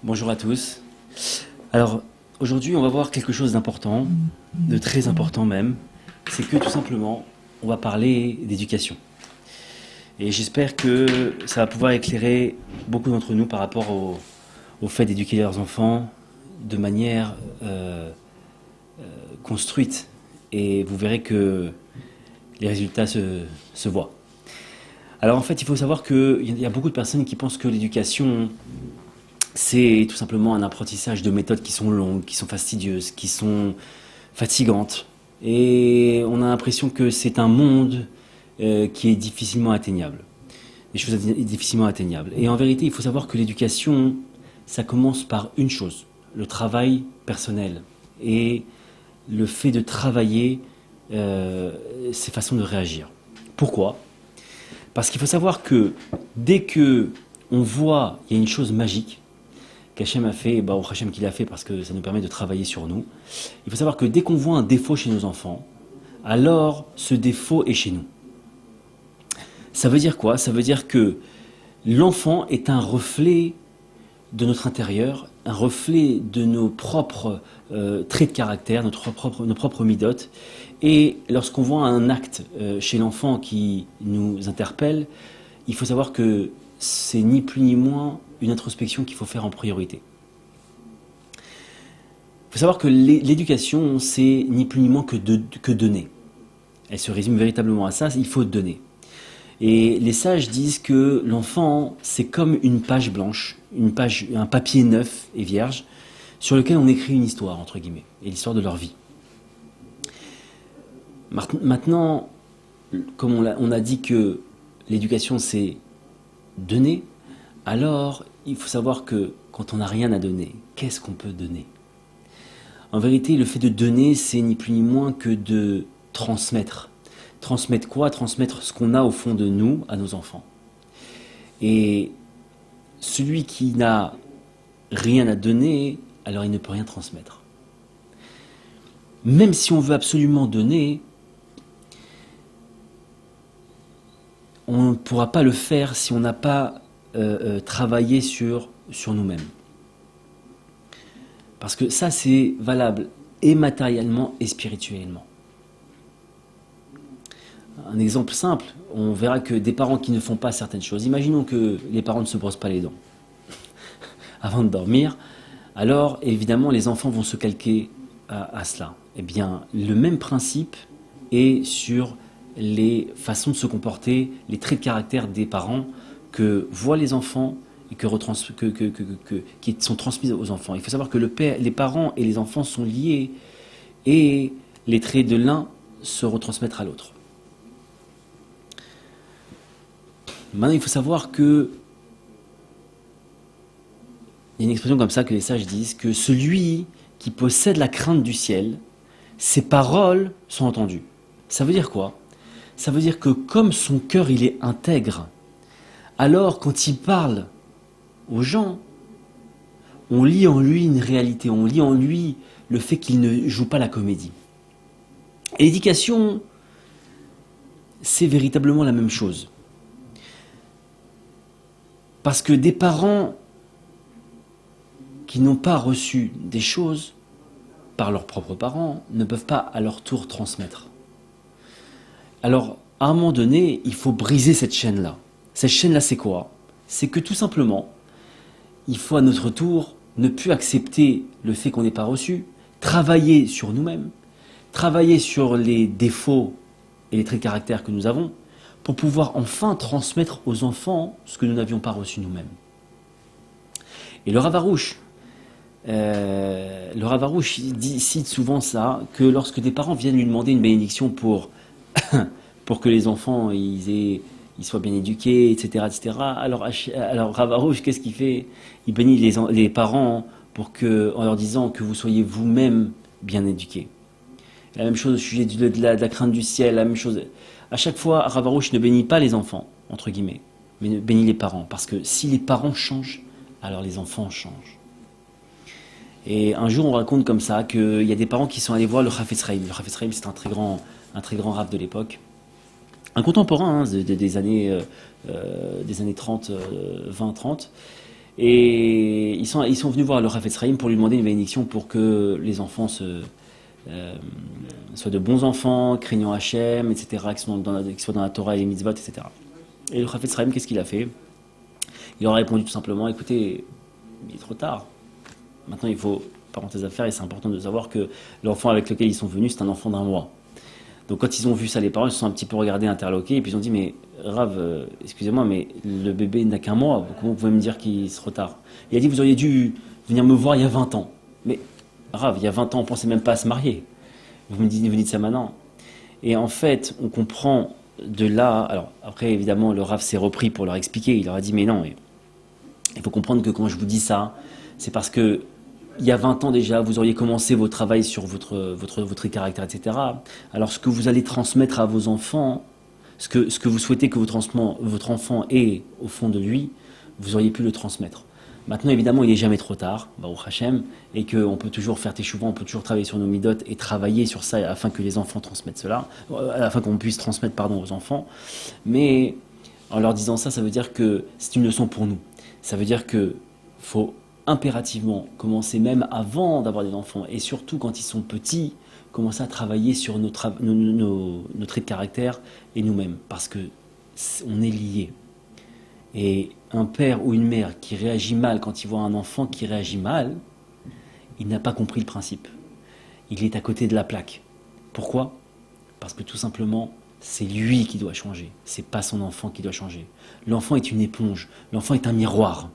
Bonjour à tous. Alors, aujourd'hui, on va voir quelque chose d'important, de très important même. C'est que tout simplement, on va parler d'éducation. Et j'espère que ça va pouvoir éclairer beaucoup d'entre nous par rapport au fait d'éduquer leurs enfants de manière construite. Et vous verrez que les résultats se voient. Alors en fait, il faut savoir qu'il y a beaucoup de personnes qui pensent que l'éducation, c'est tout simplement un apprentissage de méthodes qui sont longues, qui sont fastidieuses, qui sont fatigantes. Et on a l'impression que c'est un monde qui est difficilement atteignable. Des choses difficilement atteignables. Et en vérité, il faut savoir que l'éducation, ça commence par une chose, le travail personnel. Et le fait de travailler ses façons de réagir. Pourquoi ? Parce qu'il faut savoir que dès que on voit, il y a une chose magique qu'Hachem a fait, ou Hachem qui l'a fait parce que ça nous permet de travailler sur nous. Il faut savoir que dès qu'on voit un défaut chez nos enfants, alors ce défaut est chez nous. Ça veut dire quoi ? Ça veut dire que l'enfant est un reflet de notre intérieur, un reflet de nos propres traits de caractère, nos propres midotes. Et lorsqu'on voit un acte chez l'enfant qui nous interpelle, il faut savoir que c'est ni plus ni moins une introspection qu'il faut faire en priorité. Il faut savoir que l'éducation, c'est ni plus ni moins que donner. Elle se résume véritablement à ça, il faut donner. Et les sages disent que l'enfant, c'est comme une page blanche, un papier neuf et vierge, sur lequel on écrit une histoire, entre guillemets, et l'histoire de leur vie. Maintenant, comme on a dit que l'éducation, c'est donner, alors il faut savoir que quand on n'a rien à donner, qu'est-ce qu'on peut donner ? En vérité, le fait de donner, c'est ni plus ni moins que de transmettre. Transmettre quoi ? Transmettre ce qu'on a au fond de nous à nos enfants. Et celui qui n'a rien à donner, alors il ne peut rien transmettre. Même si on veut absolument donner, on ne pourra pas le faire si on n'a pas travaillé sur nous-mêmes. Parce que ça, c'est valable et matériellement et spirituellement. Un exemple simple, on verra que des parents qui ne font pas certaines choses, imaginons que les parents ne se brossent pas les dents avant de dormir, alors évidemment les enfants vont se calquer à cela. Eh bien, le même principe est sur les façons de se comporter, les traits de caractère des parents que voient les enfants et qui sont transmis aux enfants. Il faut savoir que les parents et les enfants sont liés et les traits de l'un se retransmettent à l'autre. Maintenant, il faut savoir que il y a une expression comme ça que les sages disent, que celui qui possède la crainte du ciel, ses paroles sont entendues. Ça veut dire quoi ? Ça veut dire que comme son cœur il est intègre, alors quand il parle aux gens, on lit en lui une réalité, on lit en lui le fait qu'il ne joue pas la comédie. Et l'éducation, c'est véritablement la même chose. Parce que des parents qui n'ont pas reçu des choses par leurs propres parents ne peuvent pas à leur tour transmettre. Alors, à un moment donné, il faut briser cette chaîne-là. Cette chaîne-là, c'est quoi ? C'est que tout simplement, il faut à notre tour ne plus accepter le fait qu'on n'ait pas reçu, travailler sur nous-mêmes, travailler sur les défauts et les traits de caractère que nous avons, pour pouvoir enfin transmettre aux enfants ce que nous n'avions pas reçu nous-mêmes. Et le Rav Arush cite souvent ça, que lorsque des parents viennent lui demander une bénédiction pour que les enfants ils soient bien éduqués, etc., etc., alors Rav Arush, qu'est-ce qu'il fait ? Il bénit les parents en leur disant que vous soyez vous-même bien éduqués. La même chose au sujet de la crainte du ciel, la même chose. À chaque fois, Rav Arush ne bénit pas les enfants, entre guillemets, mais ne bénit les parents. Parce que si les parents changent, alors les enfants changent. Et un jour, on raconte comme ça qu'il y a des parents qui sont allés voir le Chafetz Chaim. Le Chafetz Chaim, c'est un très grand rav de l'époque. Un contemporain des années 30, 20-30. Et ils sont venus voir le Chafetz Chaim pour lui demander une bénédiction pour que les enfants euh, soient de bons enfants, craignant Hachem, etc., qui soient dans la Torah et les mitzvot, etc. Et le Chafetz Chaim, qu'est-ce qu'il a fait? Il leur a répondu tout simplement, écoutez, il est trop tard. Maintenant, il faut, parenthèse à faire, et c'est important de savoir que l'enfant avec lequel ils sont venus, c'est un enfant d'1 mois. Donc quand ils ont vu ça, les parents, ils se sont un petit peu regardés, interloqués, et puis ils ont dit, mais Rav, excusez-moi, mais le bébé n'a qu'un mois, comment vous pouvez me dire qu'il se retarde? Il a dit, vous auriez dû venir me voir il y a 20 ans. Mais Rav, il y a 20 ans, on ne pensait même pas à se marier. Vous dites ça maintenant. Et en fait, on comprend de là, alors après évidemment, le Rav s'est repris pour leur expliquer, il leur a dit, mais non, il faut comprendre que quand je vous dis ça, c'est parce que il y a 20 ans déjà, vous auriez commencé vos travaux sur votre caractère, etc. Alors ce que vous allez transmettre à vos enfants, ce que vous souhaitez que votre enfant ait au fond de lui, vous auriez pu le transmettre. Maintenant, évidemment, il n'est jamais trop tard, Baruch Hashem, et qu'on peut toujours faire teshuva, on peut toujours travailler sur nos midotes et travailler sur ça afin que les enfants transmettent cela, afin qu'on puisse transmettre, pardon, aux enfants. Mais en leur disant ça, ça veut dire que c'est une leçon pour nous. Ça veut dire que faut impérativement commencer même avant d'avoir des enfants, et surtout quand ils sont petits, commencer à travailler sur nos traits de caractère et nous-mêmes, parce que on est liés. Et un père ou une mère qui réagit mal quand il voit un enfant qui réagit mal, il n'a pas compris le principe. Il est à côté de la plaque. Pourquoi? Parce que tout simplement, c'est lui qui doit changer. C'est pas son enfant qui doit changer. L'enfant est une éponge. L'enfant est un miroir.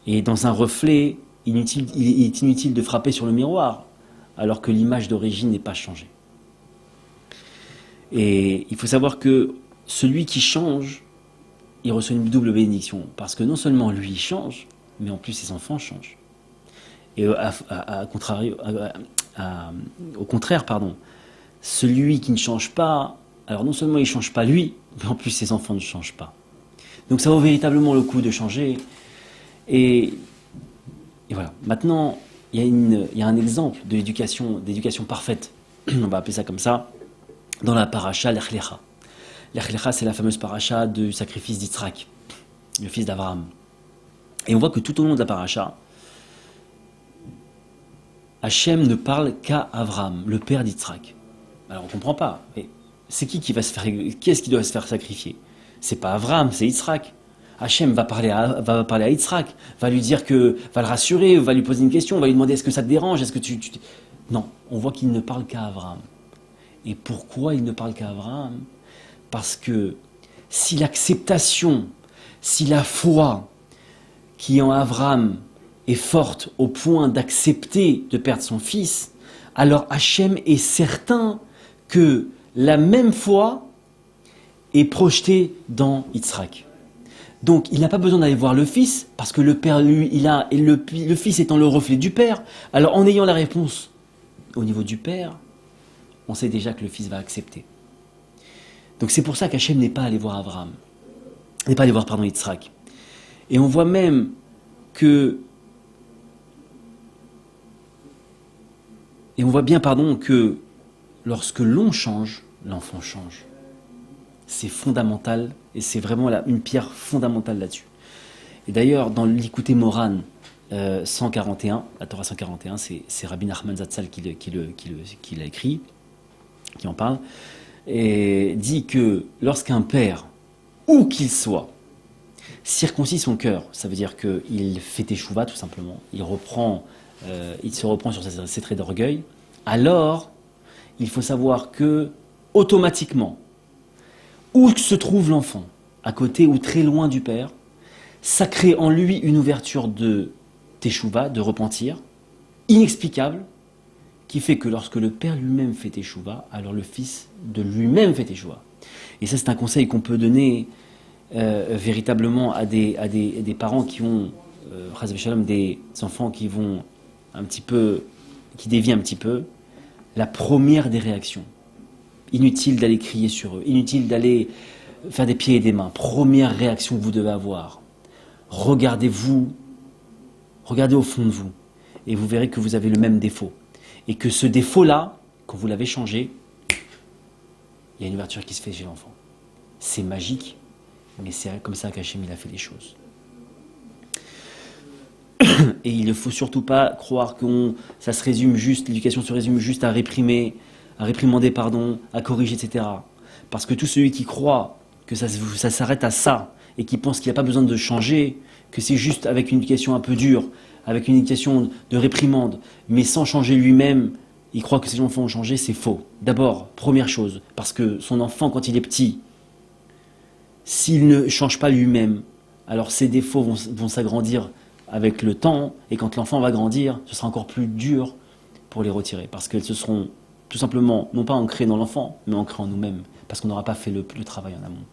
Et dans un reflet, il est inutile de frapper sur le miroir, alors que l'image d'origine n'est pas changée. Et il faut savoir que celui qui change, il reçoit une double bénédiction. Parce que non seulement lui il change, mais en plus ses enfants changent. Et au contraire, celui qui ne change pas, alors non seulement il ne change pas lui, mais en plus ses enfants ne changent pas. Donc ça vaut véritablement le coup de changer. Et voilà. Maintenant, il y a un exemple d'éducation parfaite, on va appeler ça comme ça, dans la paracha Lech Lecha. Lech Lecha, c'est la fameuse paracha du sacrifice d'Yitzhak, le fils d'Abraham. Et on voit que tout au long de la paracha, Hachem ne parle qu'à Abraham, le père d'Yitzhak. Alors on ne comprend pas, mais c'est qui est-ce qui doit se faire sacrifier? C'est pas Abraham, c'est Yitzhak. Hachem va parler à Yitzhak, va lui dire va le rassurer, va lui poser une question, va lui demander est-ce que ça te dérange, est-ce que tu... Non, on voit qu'il ne parle qu'à Abraham. Et pourquoi il ne parle qu'à Abraham? Parce que si l'acceptation, si la foi qui en Abraham est forte au point d'accepter de perdre son fils, alors Hachem est certain que la même foi est projetée dans Yitzhak. Donc il n'a pas besoin d'aller voir le fils, parce que le père, lui, le fils étant le reflet du père, alors en ayant la réponse au niveau du père, on sait déjà que le fils va accepter. Donc c'est pour ça qu'Hachem n'est pas allé voir Abraham, n'est pas allé voir, Yitzhak. Et on voit même que... Et on voit bien, que lorsque l'on change, l'enfant change. C'est fondamental, et c'est vraiment une pierre fondamentale là-dessus. Et d'ailleurs, dans l'Ikouté Moran 141, la Torah 141, c'est Rabbi Nachman Zatzal qui l'a écrit, qui en parle, et dit que lorsqu'un père, où qu'il soit, circoncit son cœur, ça veut dire qu'il fait teshuva tout simplement, il se reprend sur ses traits d'orgueil, alors il faut savoir que automatiquement, où se trouve l'enfant, à côté ou très loin du père, ça crée en lui une ouverture de teshuva, de repentir, inexplicable, qui fait que lorsque le père lui-même fait teshuva, alors le fils de lui-même fait teshuva. Et ça, c'est un conseil qu'on peut donner véritablement à des parents qui ont, chas v'shalom, des enfants qui vont qui dévient un petit peu. La première des réactions, inutile d'aller crier sur eux, inutile d'aller faire des pieds et des mains. Première réaction que vous devez avoir, regardez au fond de vous, et vous verrez que vous avez le même défaut. Et que ce défaut-là, quand vous l'avez changé, il y a une ouverture qui se fait chez l'enfant. C'est magique, mais c'est comme ça qu'Hachem il a fait les choses. Et il ne faut surtout pas croire que ça se résume juste, l'éducation se résume juste à réprimer, à réprimander, pardon, à corriger, etc. Parce que tout celui qui croit que ça s'arrête à ça et qui pense qu'il n'y a pas besoin de changer, que c'est juste avec une éducation un peu dure, avec une éducation de réprimande, mais sans changer lui-même, il croit que ses enfants vont changer, c'est faux. D'abord, première chose, parce que son enfant, quand il est petit, s'il ne change pas lui-même, alors ses défauts vont s'agrandir avec le temps, et quand l'enfant va grandir, ce sera encore plus dur pour les retirer, parce qu'elles se seront tout simplement, non pas ancrées dans l'enfant, mais ancrées en nous-mêmes, parce qu'on n'aura pas fait le travail en amont.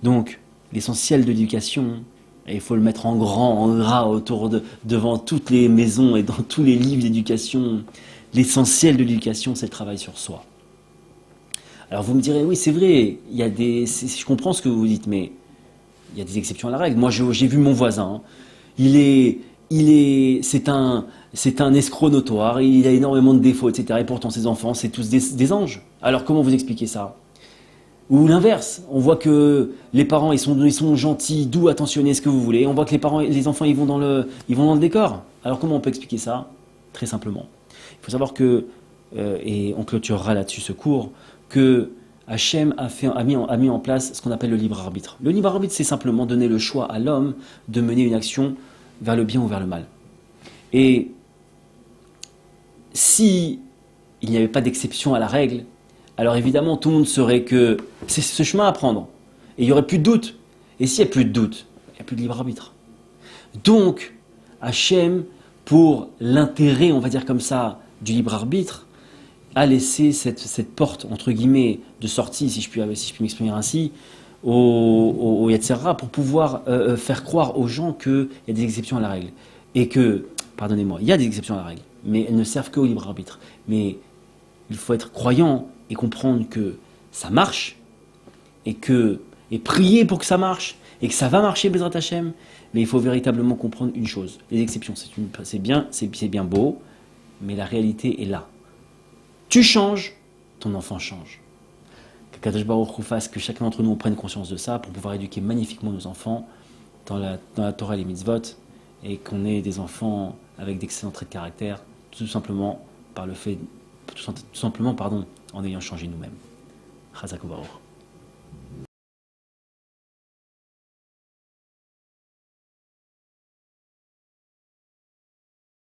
Donc, l'essentiel de l'éducation, et il faut le mettre en grand, en gras, devant toutes les maisons et dans tous les livres d'éducation, l'essentiel de l'éducation, c'est le travail sur soi. Alors vous me direz, oui c'est vrai, je comprends ce que vous dites, mais il y a des exceptions à la règle. Moi j'ai vu mon voisin, c'est un escroc notoire, il a énormément de défauts, etc. Et pourtant ses enfants, c'est tous des anges. Alors comment vous expliquez ça? Ou l'inverse, on voit que les parents ils sont gentils, doux, attentionnés, ce que vous voulez. On voit que les enfants ils vont dans le décor. Alors comment on peut expliquer ça? Très simplement. Il faut savoir que, et on clôturera là-dessus ce cours, que Hachem a mis en place ce qu'on appelle le libre arbitre. Le libre arbitre, c'est simplement donner le choix à l'homme de mener une action vers le bien ou vers le mal. Et si il n'y avait pas d'exception à la règle, alors évidemment tout le monde saurait que c'est ce chemin à prendre. Et il n'y aurait plus de doute. Et s'il n'y a plus de doute, il n'y a plus de libre arbitre. Donc, Hachem, pour l'intérêt, on va dire comme ça, du libre arbitre, a laissé cette porte, entre guillemets, de sortie, si je puis m'exprimer ainsi, au Yetzirah, pour pouvoir faire croire aux gens qu'il y a des exceptions à la règle. Et que, pardonnez-moi, il y a des exceptions à la règle, mais elles ne servent qu'au libre arbitre. Mais il faut être croyant et comprendre que ça marche, et prier pour que ça marche, et que ça va marcher, Bezrat Hashem, mais il faut véritablement comprendre une chose. Les exceptions, c'est bien beau, mais la réalité est là. Tu changes, ton enfant change. Que Kadosh Baruch Hu fasse que chacun d'entre nous prenne conscience de ça pour pouvoir éduquer magnifiquement nos enfants dans la Torah et les mitzvot, et qu'on ait des enfants avec d'excellents traits de caractère, tout simplement en ayant changé nous-mêmes. Chazak Baruch.